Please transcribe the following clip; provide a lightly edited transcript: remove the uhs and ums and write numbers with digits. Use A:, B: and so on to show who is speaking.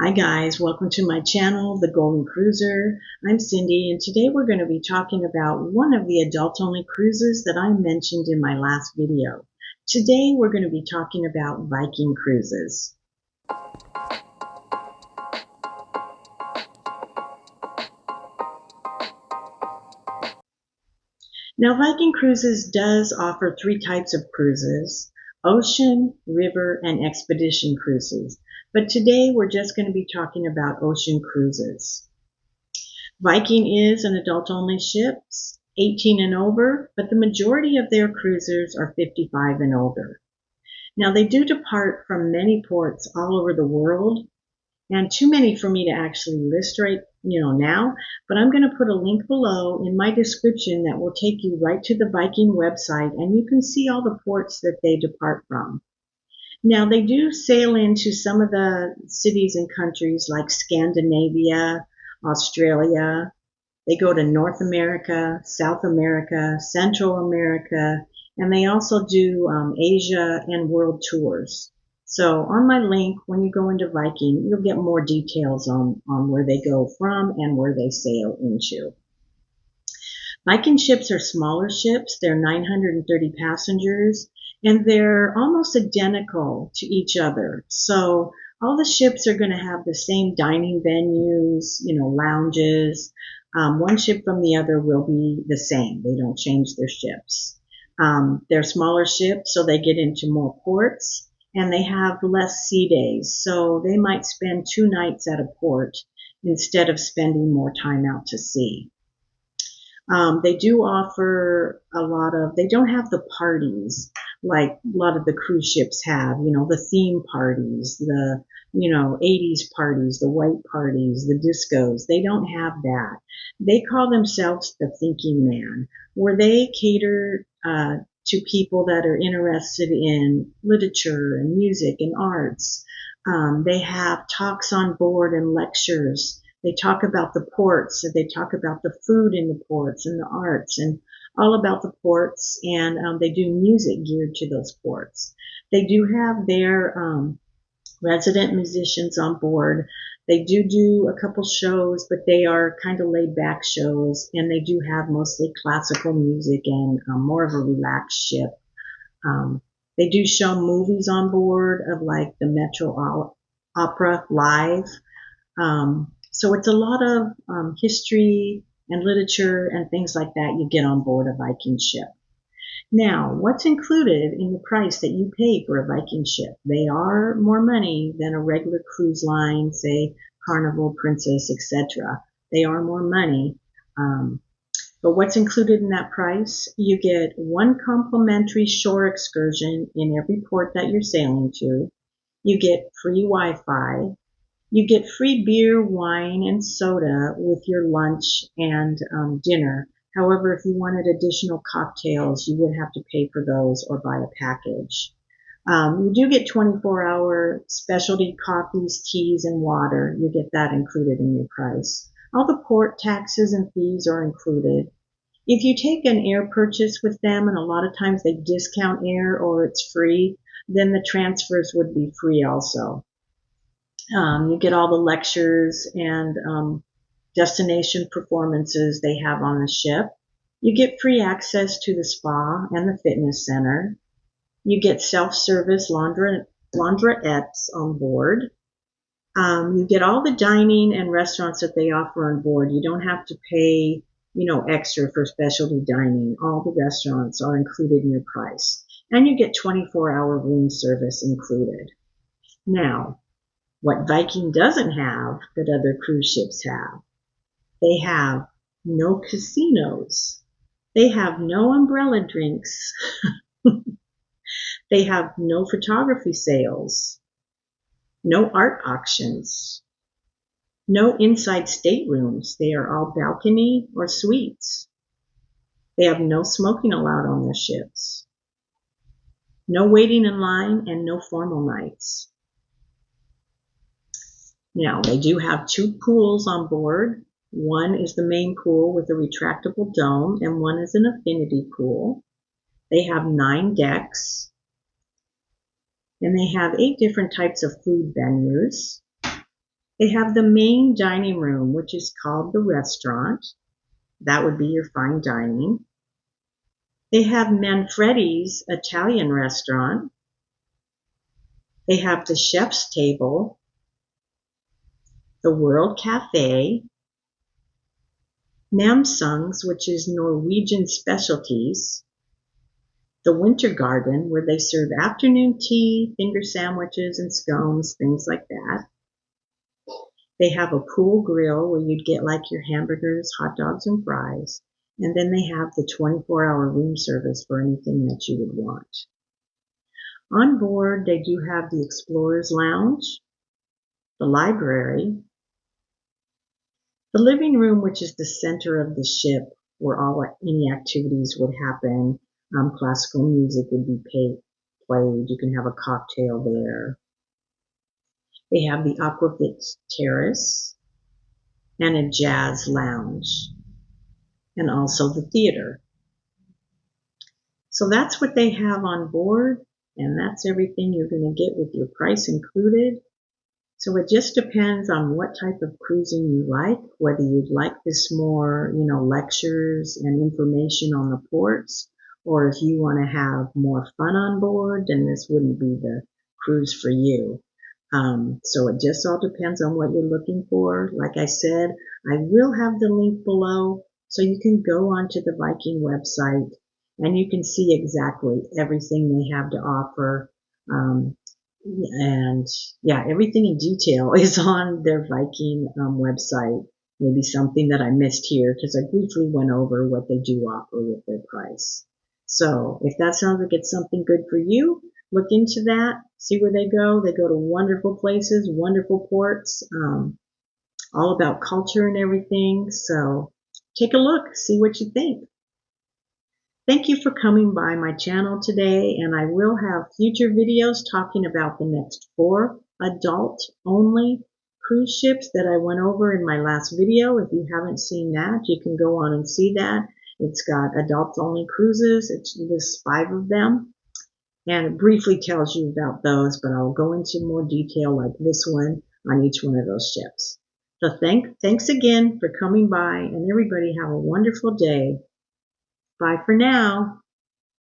A: Hi guys, welcome to my channel, The Golden Cruiser. I'm Cindy, and today we're going to be talking about one of the adult-only cruises that I mentioned in my last video. Today we're going to be talking about Viking Cruises. Now Viking Cruises does offer three types of cruises: ocean, river, and expedition cruises. But today we're just going to be talking about ocean cruises. Viking is an adult-only ship, 18 and over, but the majority of their cruisers are 55 and older. Now, they do depart from many ports all over the world, and too many for me to actually list right now, but I'm going to put a link below in my description that will take you right to the Viking website, and you can see all the ports that they depart from. Now, they do sail into some of the cities and countries like Scandinavia, Australia. They go to North America, South America, Central America, and they also do Asia and world tours. So on my link, when you go into Viking, you'll get more details on where they go from and where they sail into. Viking ships are smaller ships. They're 930 passengers, and they're almost identical to each other. So all the ships are going to have the same dining venues, lounges. One ship from the other will be the same. They don't change their ships. They're smaller ships, so they get into more ports, and they have less sea days. So they might spend 2 nights at a port instead of spending more time out to sea. They do offer they don't have the parties like a lot of the cruise ships have, the theme parties, the, 80s parties, the white parties, the discos. They don't have that. They call themselves the thinking man, where they cater to people that are interested in literature and music and arts. They have talks on board and lectures. They talk about the ports, they talk about the food in the ports and the arts and all about the ports, and they do music geared to those ports. They do have their resident musicians on board. They do a couple shows, but they are kind of laid back shows, and they do have mostly classical music and more of a relaxed ship. They do show movies on board of like the Metro Opera live. So it's a lot of history and literature and things like that you get on board a Viking ship. Now, what's included in the price that you pay for a Viking ship? They are more money than a regular cruise line, say Carnival, Princess, etc. They are more money. But what's included in that price? You get 1 complimentary shore excursion in every port that you're sailing to. You get free Wi-Fi. You get free beer, wine, and soda with your lunch and dinner. However, if you wanted additional cocktails, you would have to pay for those or buy a package. You do get 24-hour specialty coffees, teas, and water. You get that included in your price. All the port taxes and fees are included. If you take an air purchase with them, and a lot of times they discount air or it's free, then the transfers would be free also. You get all the lectures and destination performances they have on the ship. You get free access to the spa and the fitness center. You get self-service laundrettes on board. You get all the dining and restaurants that they offer on board. You don't have to pay, extra for specialty dining. All the restaurants are included in your price. And you get 24-hour room service included. Now, what Viking doesn't have that other cruise ships have, they have no casinos. They have no umbrella drinks. They have no photography sales, no art auctions, no inside staterooms. They are all balcony or suites. They have no smoking allowed on their ships, no waiting in line, and no formal nights. Now, they do have 2 pools on board. One is the main pool with a retractable dome, and one is an affinity pool. They have 9 decks, and they have 8 different types of food venues. They have the main dining room, which is called the restaurant. That would be your fine dining. They have Manfredi's Italian restaurant. They have the chef's table, the World Cafe, Namsung's, which is Norwegian specialties, the Winter Garden, where they serve afternoon tea, finger sandwiches, and scones, things like that. They have a pool grill where you'd get like your hamburgers, hot dogs, and fries. And then they have the 24-hour room service for anything that you would want. On board, they do have the Explorer's Lounge, the library, the living room, which is the center of the ship where any activities would happen. Classical music would be played. You can have a cocktail there. They have the Aquavit Terrace and a jazz lounge, and also the theater. So that's what they have on board, and that's everything you're going to get with your price included. So it just depends on what type of cruising you like, whether you'd like this more, lectures and information on the ports, or if you want to have more fun on board, then this wouldn't be the cruise for you. So it just all depends on what you're looking for. Like I said, I will have the link below so you can go onto the Viking website and you can see exactly everything they have to offer. And yeah, everything in detail is on their Viking website. Maybe something that I missed here because I briefly went over what they do offer with their price. So if that sounds like it's something good for you, look into that, see where they go. They go to wonderful places, wonderful ports, all about culture and everything. So take a look, see what you think. Thank you for coming by my channel today, and I will have future videos talking about the next 4 adult-only cruise ships that I went over in my last video. If you haven't seen that, you can go on and see that. It's got adult-only cruises. It lists 5 of them, and it briefly tells you about those, but I'll go into more detail like this one on each one of those ships. So thanks again for coming by, and everybody have a wonderful day. Bye for now.